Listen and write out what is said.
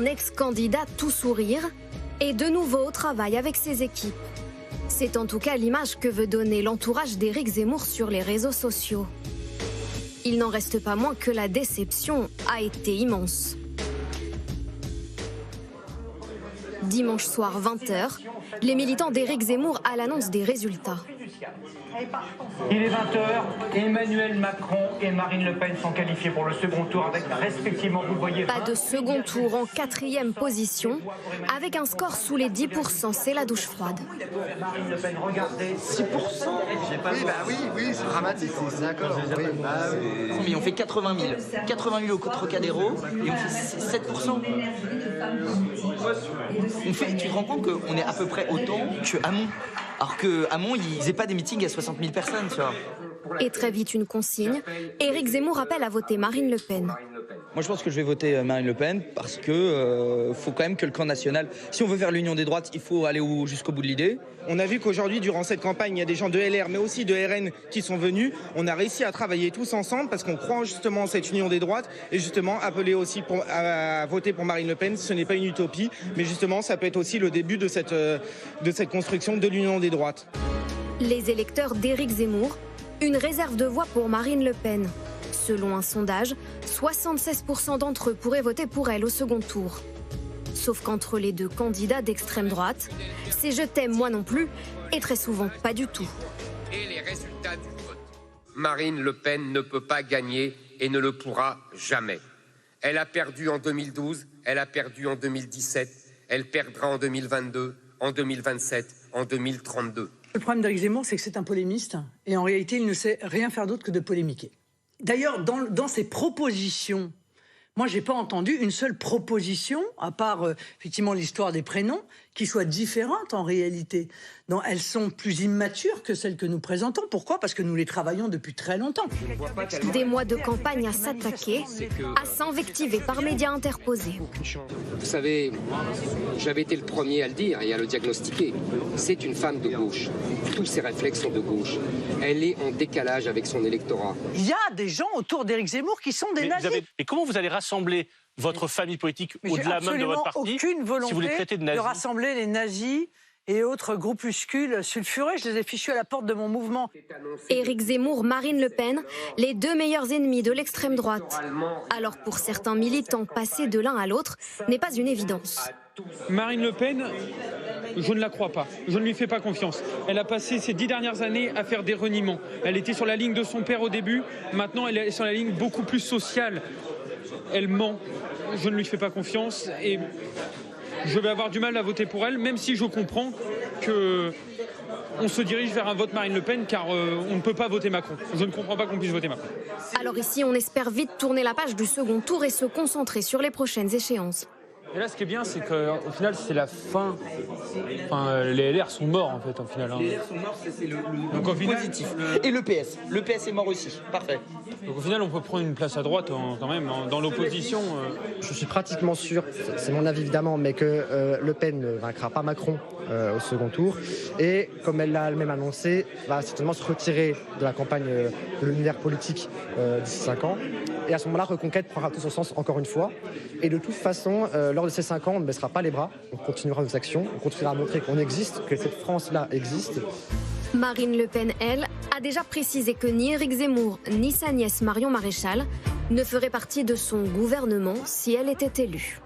un ex-candidat tout sourire et de nouveau au travail avec ses équipes. C'est en tout cas l'image que veut donner l'entourage d'Éric Zemmour sur les réseaux sociaux. Il n'en reste pas moins que la déception a été immense. Dimanche soir 20h, les militants d'Éric Zemmour à l'annonce des résultats. Il est 20h, Emmanuel Macron et Marine Le Pen sont qualifiés pour le second tour avec respectivement, vous le voyez... Pas de second tour en 4e position, avec un score sous les 10%, c'est la douche froide. Marine Le Pen, regardez, 6%. Oui, c'est dramatique, c'est d'accord. Mais on fait 80 000 au Trocadéro et on fait 7%. Tu te rends compte qu'on est à peu près autant que Hamon. Alors que Hamon, ils faisaient pas des meetings à 60 000 personnes, tu vois. Et très vite une consigne, Éric Zemmour appelle à voter Marine Le Pen. Moi, je pense que je vais voter Marine Le Pen parce que faut quand même que le camp national, si on veut faire l'union des droites, il faut aller jusqu'au bout de l'idée. On a vu qu'aujourd'hui, durant cette campagne, il y a des gens de LR, mais aussi de RN qui sont venus. On a réussi à travailler tous ensemble parce qu'on croit justement en cette union des droites et justement appeler aussi à voter pour Marine Le Pen. Ce n'est pas une utopie, mais justement, ça peut être aussi le début de cette construction de l'union des droites. Les électeurs d'Éric Zemmour, une réserve de voix pour Marine Le Pen. Selon un sondage, 76% d'entre eux pourraient voter pour elle au second tour. Sauf qu'entre les deux candidats d'extrême droite, c'est je t'aime moi non plus et très souvent pas du tout. Et les résultats du vote. Marine Le Pen ne peut pas gagner et ne le pourra jamais. Elle a perdu en 2012, elle a perdu en 2017, elle perdra en 2022, en 2027, en 2032. Le problème d'Éric Zemmour, c'est que c'est un polémiste et en réalité, il ne sait rien faire d'autre que de polémiquer. D'ailleurs, dans ses propositions, moi, je n'ai pas entendu une seule proposition, à part effectivement l'histoire des prénoms, qui soit différente en réalité. Non, elles sont plus immatures que celles que nous présentons. Pourquoi ? Parce que nous les travaillons depuis très longtemps. Des mois de campagne à s'attaquer, à s'invectiver par médias interposés. Vous savez, j'avais été le premier à le dire et à le diagnostiquer. C'est une femme de gauche. Tous ses réflexes sont de gauche. Elle est en décalage avec son électorat. Il y a des gens autour d'Éric Zemmour qui sont des nazis. Et comment vous allez rassembler votre famille politique au-delà même de votre parti aucune volonté si vous les traitez de nazis? De rassembler les nazis et autres groupuscules sulfurés. Je les ai fichus à la porte de mon mouvement. Éric Zemmour, Marine Le Pen, les deux meilleurs ennemis de l'extrême droite. Alors pour certains militants, passer de l'un à l'autre n'est pas une évidence. Marine Le Pen, je ne la crois pas. Je ne lui fais pas confiance. Elle a passé ces 10 dernières années à faire des reniements. Elle était sur la ligne de son père au début. Maintenant, elle est sur la ligne beaucoup plus sociale. Elle ment. Je ne lui fais pas confiance et je vais avoir du mal à voter pour elle, même si je comprends qu'on se dirige vers un vote Marine Le Pen, car on ne peut pas voter Macron. Je ne comprends pas qu'on puisse voter Macron. Alors ici, on espère vite tourner la page du second tour et se concentrer sur les prochaines échéances. Et là, ce qui est bien, c'est qu'au final, c'est la fin. Enfin, les LR sont morts, en fait, au final. Les LR sont morts, c'est le donc, au final, positif. Et le PS. Le PS est mort aussi. Parfait. Donc, au final, on peut prendre une place à droite, quand même, dans l'opposition. Je suis pratiquement sûr, c'est mon avis évidemment, mais que Le Pen ne vaincra pas Macron au second tour. Et, comme elle l'a elle-même annoncé, va certainement se retirer de la campagne de l'univers politique d'ici 5 ans. Et à ce moment-là, Reconquête prendra tout son sens encore une fois. Et de toute façon, lors de ces 5 ans, on ne baissera pas les bras. On continuera nos actions, on continuera à montrer qu'on existe, que cette France-là existe. Marine Le Pen, elle, a déjà précisé que ni Éric Zemmour, ni sa nièce Marion Maréchal ne feraient partie de son gouvernement si elle était élue.